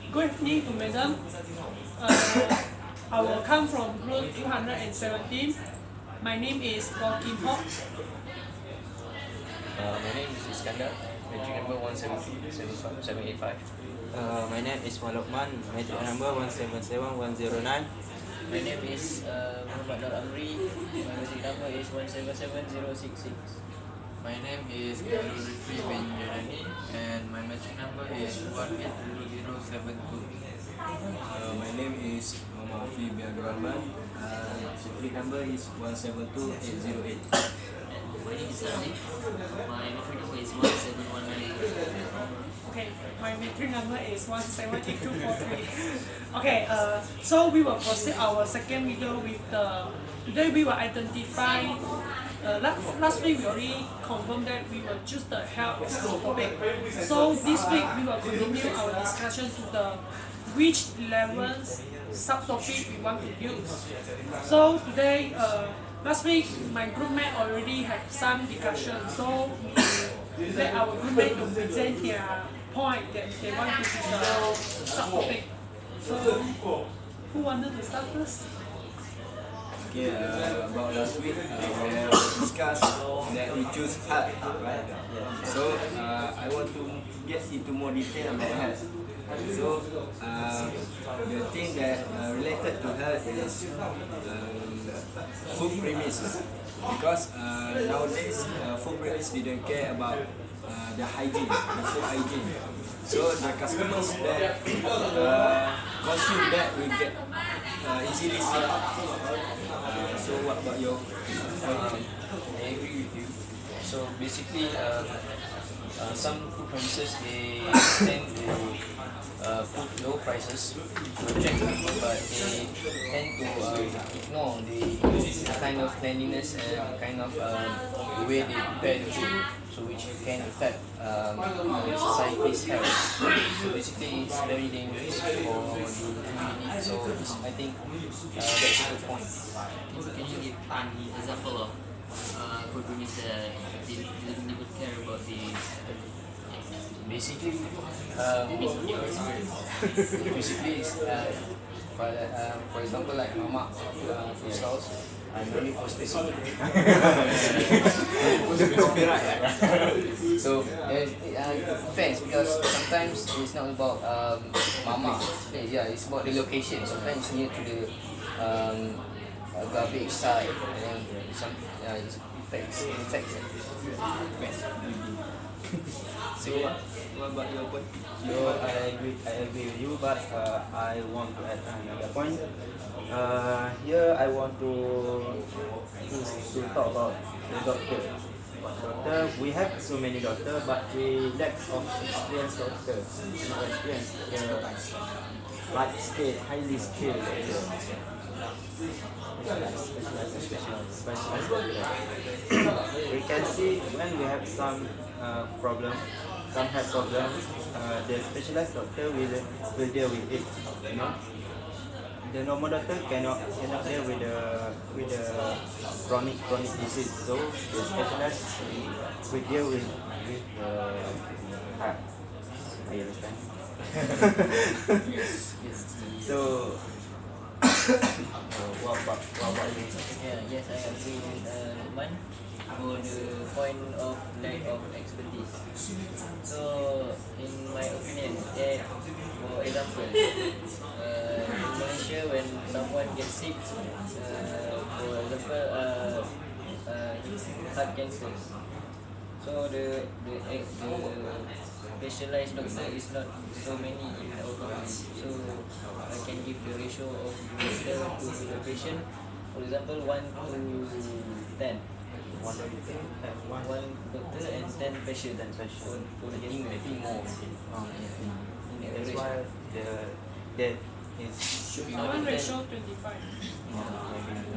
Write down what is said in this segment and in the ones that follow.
Good evening to madam. I will come from group 217. My name is Paul Kim Hok. My name is Iskandar, metric number 172785. My name is Malukman, metric number 177109. My name is Muhammad Nur Amri. My metric number is 177066. My name is Rifri Ben Yadani and my metric number is 180072. My name is Muhammad Afi bin Abdul Rahman. Metric number is 172808. My name is Ali. My metric number is 17192. Okay, my metric number is 178243. Okay, so we will proceed our second video with the. Today we will identify. Last week we already confirmed that we will choose the health as a topic. So this week we will continue our discussion to the which 11 subtopic we want to use. So today, last week my group mate already had some discussion. So we let our group mate to present their point that they want to use the subtopic. So who wanted to start first? Okay, about last week we have discussed that we choose health, right? So I want to get into more detail about health. So the thing that related to health is food premises, because nowadays food premises didn't care about the hygiene, the food hygiene. So the customers that consume that will get easily sick. So what about your point? I agree with you. So basically, some food premises they tend to put low prices to attract people, but they tend to ignore the kind of cleanliness and kind of the way they prepare the food, so which can affect the society's health. So basically, it's very dangerous for the community. So I think that's a good point. Can you give an example of food premise that didn't even care about the Basically, based on your experience? basically, it's, for example, like mama food stalls, I'm only for specific. So it depends, because sometimes it's not about mama. Yeah, it's about the location. Sometimes near to the garbage side, and then some it affects it. So what about your point? I agree with you, but I want to add another point. Here I want to talk about the doctor. We have so many doctors, but we lack of experienced doctors. Not experienced, highly skilled doctors. Specialized doctor. We can see when we have some problem, some health problem, the specialized doctor will deal with it. You know, the normal doctor cannot deal with the chronic disease. So the specialized will deal with heart. I understand. So what about you? Yeah, yes, I agree with Lukman for the point of lack of expertise. So, in my opinion, that for example, in Malaysia, when someone gets sick, for example, heart cancer, so the specialized doctor is not so many in our country. So I can give the ratio of doctor to the patient. For example, 1 to 10. One doctor and 10 patients. For the getting more. In That's average. why the death is One ratio 25.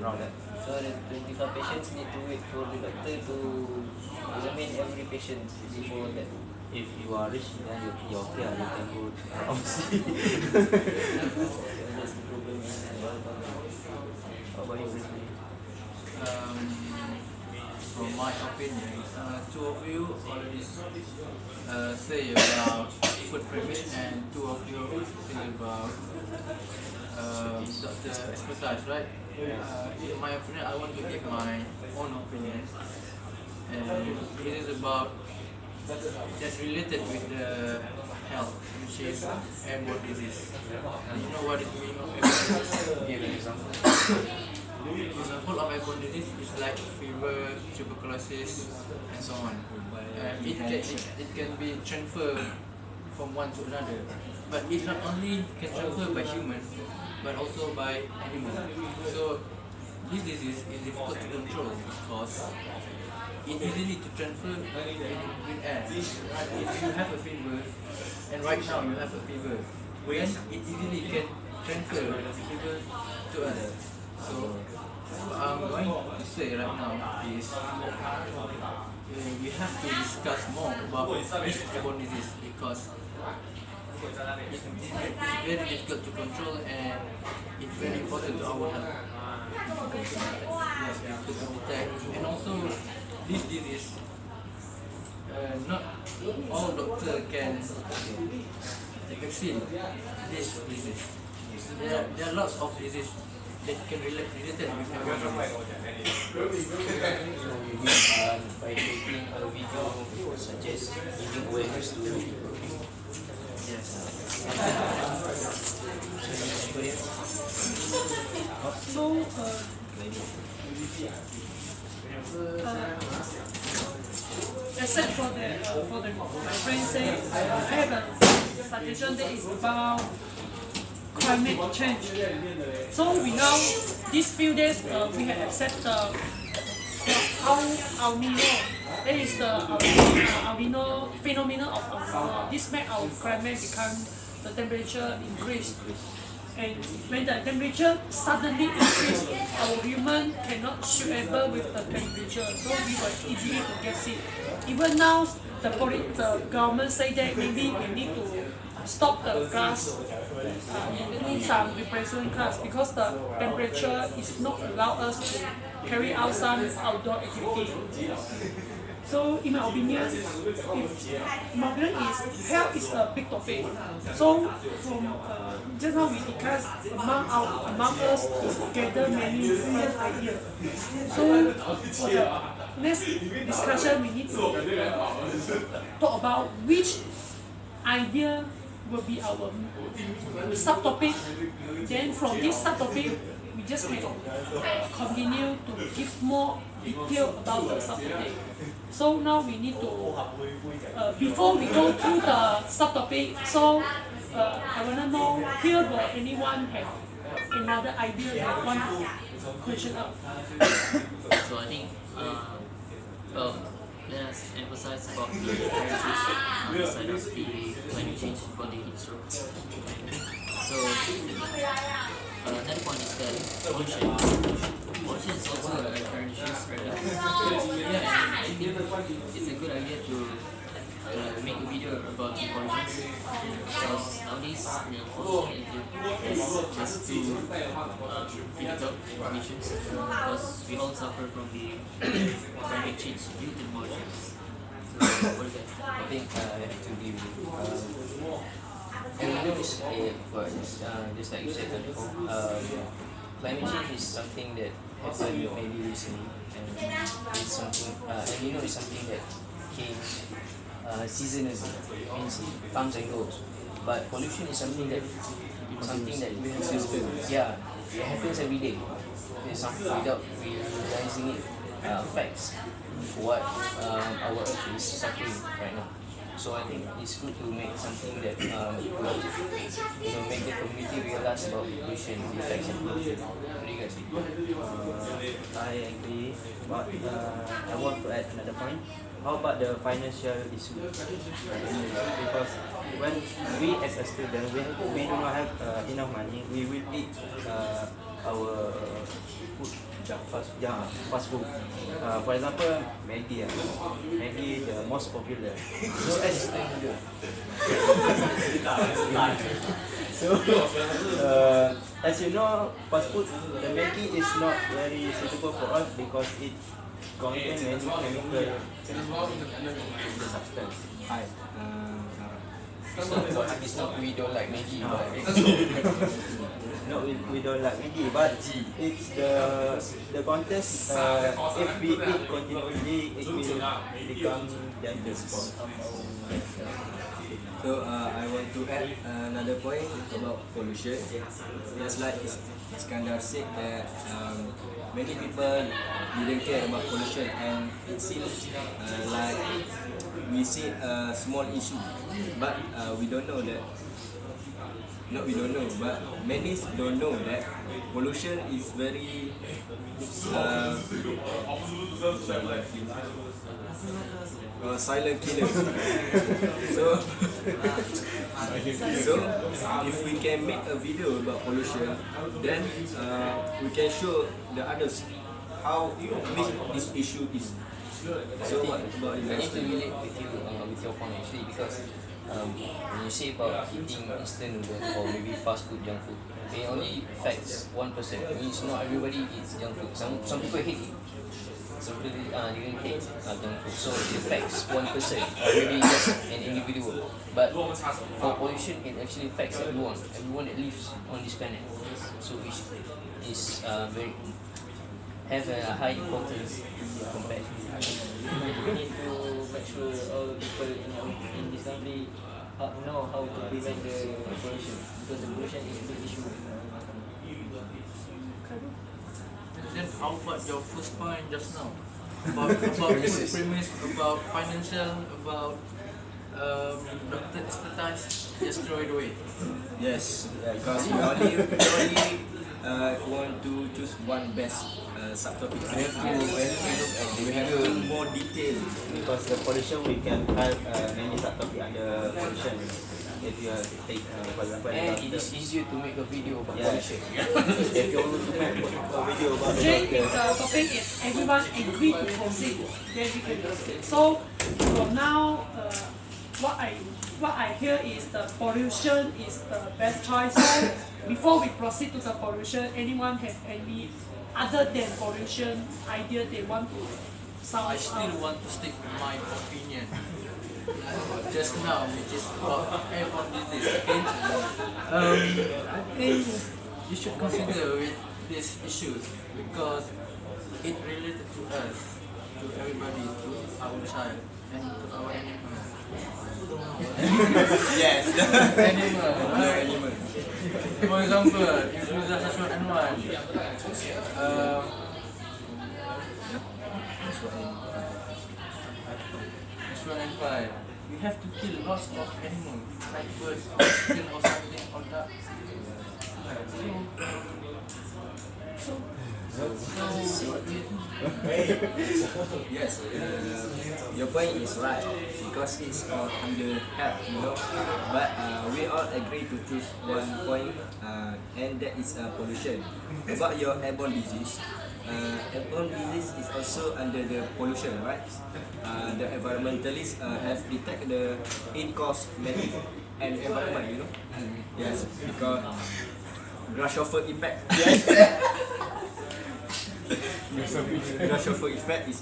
around that. So the 25 patients need to wait for the doctor to examine every patient before that. If you are rich, then you're okay, you can go overseas. That's the problem in our country. How about you, Brittany? from my opinion, two of you already say about food pyramid, and two of you say about doctor expertise, right? In my opinion, I want to give my own opinion, and it is about that's related with the health, which is airborne disease. You know what it means of airborne disease? Give an example. Example of airborne disease is like fever, tuberculosis, and so on. It can be transferred from one to another, but it not only can transfer by human, but also by animal. So this disease is difficult to control because it easily to transfer with air. If you have a fever, and right now you have a fever, then it easily can transfer the fever to others. So what I'm going to say right now is we have to discuss more about this airborne disease because it's very difficult to control and it's very important to our health. Yes, to protect. And also this disease, not all doctors can vaccine this disease. There are lots of diseases that can related with airborne disease. So maybe by taking a video such as giving awareness to people. Yes. So, except for the my friend said, I have a suggestion that is about climate change. So we now these few days we have accepted El Nino. That is the El Nino phenomenon of El Nino. This makes our climate become the temperature increase. And when the temperature suddenly increase, our human cannot suitable with the temperature, so we will easily to get sick. Even now, the government say that maybe we need to stop the class, need some replacement class because the temperature is not allow us to carry out some outdoor activity. So in my opinion, health is a big topic. So from just now we discussed among us to gather many different ideas. So for the next discussion, we need to talk about which idea will be our subtopic. Then from this subtopic, we just can continue to give more detail about the subtopic. So now we need to, before we go through the subtopic, so I want to know, here will anyone have another idea that want to question out? So I think, let us emphasize about the priorities on the side of the climate change for the heat stroke. So another point is that pollution. Pollution is also a current issue right now. Yeah, I think it's a good idea to make a video about the pollution because nowadays pollution is just too critical conditions because we all suffer from the climate change due to pollution. So what is that? I think I have to agree with you. And you know, just like you said before, climate change is something that happened maybe recently, and it's something, and you know, it's something that came seasonally, means comes and goes. But pollution is something that we have to, yeah, it happens every day. It's something without realizing it affects what our earth is suffering right now. So I think it's good to make something that will, make the community realize about pollution, the effects of pollution. What do you guys think? I agree, but I want to add another point. How about the financial issue? Because when we as a student, we do not have enough money, we will eat our food, fast food. For example, Maggi. Maggi the most popular. So as you know, fast food, the Maggi is not very suitable for us because it contain many chemical in the substance. Hi, Sarah. So it's not we don't like Maggie, but No, we don't like Maggi, but it's the contest. If we eat continuously, it will become dangerous. So I want to add another point about pollution. Just like Iskandar said that many people didn't care about pollution, and it seems like we see a small issue, but we don't know that. Not we don't know, but many don't know that pollution is very silent killer. So if we can make a video about pollution, then we can show the others how big this issue is. So what about you? I need to relate with your point actually, because when you say about eating instant noodles or maybe fast food, junk food, it only affects 1%. Means not everybody eats junk food. Some people hate it. Some people didn't hate junk food. So it affects 1% or maybe just an individual. But for pollution, it actually affects everyone that lives on this planet. So it is very have a high importance compared. We need to make sure all people in this country know how to prevent the pollution, because the pollution is a big issue. Then how about your first point just now? About food premise, about financial, about doctor expertise, just throw it away. Yes, because we only want to choose one best subtopic. We have to more detail. Because the pollution, we can have many subtopic under pollution. If you take, for example, And it is easier to make a video about yeah. pollution. If you want to make a video about the Actually, if doctor, the topic is everyone agreed to proceed, then we can proceed. So for now, what I hear is the pollution is the best choice. So before we proceed to the pollution, anyone have any other than pollution idea they want to sound I still out? want to stick with my opinion. Just now, which is about airborne disease. Okay? I think you should consider with these issues because it related to us, to everybody, to our child, and to our animal. Yes. Animal, right? For example, if you just one and one, H1N5, we have to kill lots of animals, like birds, or chicken or something, or duck. Yes, your point is right because it's all under health, But we all agree to choose one point, and that is pollution. About your airborne disease, airborne disease is also under the pollution, right? The environmentalists have detected the in-cause matter and environment, Yes, because grasshopper effect. Grasshopper effect is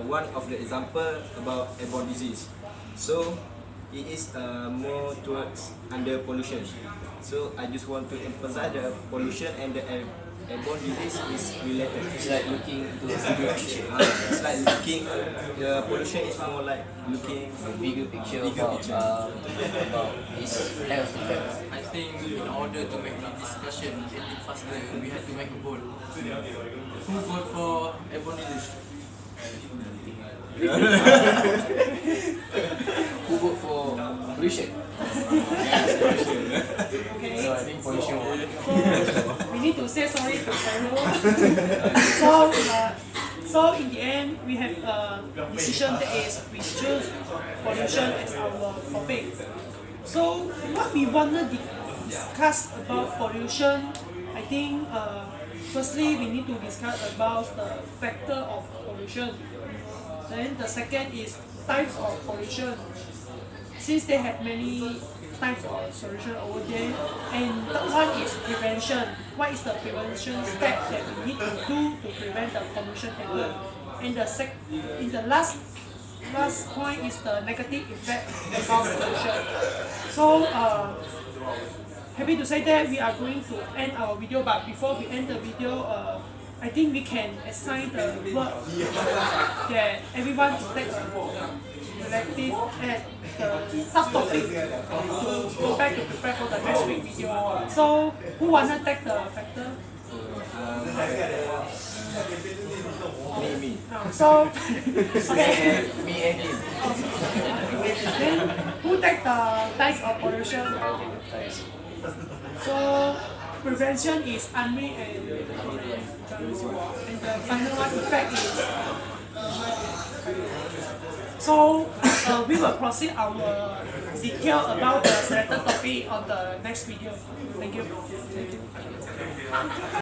one of the example about airborne disease. So it is more towards under pollution. So I just want to emphasize the pollution and the airborne disease is related. It's like looking to a bigger picture. It's like looking. The pollution is more like looking A bigger picture Bigger about picture. about this health effects. I think in order to make the discussion ending faster, we have to make a vote. Who vote for airborne disease? Who vote for pollution? Okay. So I think pollution will. We need to say sorry to Carol. So in the end, we have a decision that is we choose pollution as our topic. So what we wanna discuss about pollution, I think firstly we need to discuss about the factor of pollution. Then the second is types of pollution. Since they have many types of solution over there. And third one is prevention. What is the prevention step that we need to do to prevent the pollution error? And in the last point is the negative effect about pollution. So happy to say that we are going to end our video, but before we end the video, I think we can assign the work that everyone to take a collective at the subtopic to go back to prepare for the next week video. So who wanna take the factor? Me. So okay. Me and him. Then who take the types of pollution? So prevention is Anri and the final one effect is. So we will proceed our detail about the selected topic on the next video. Thank you.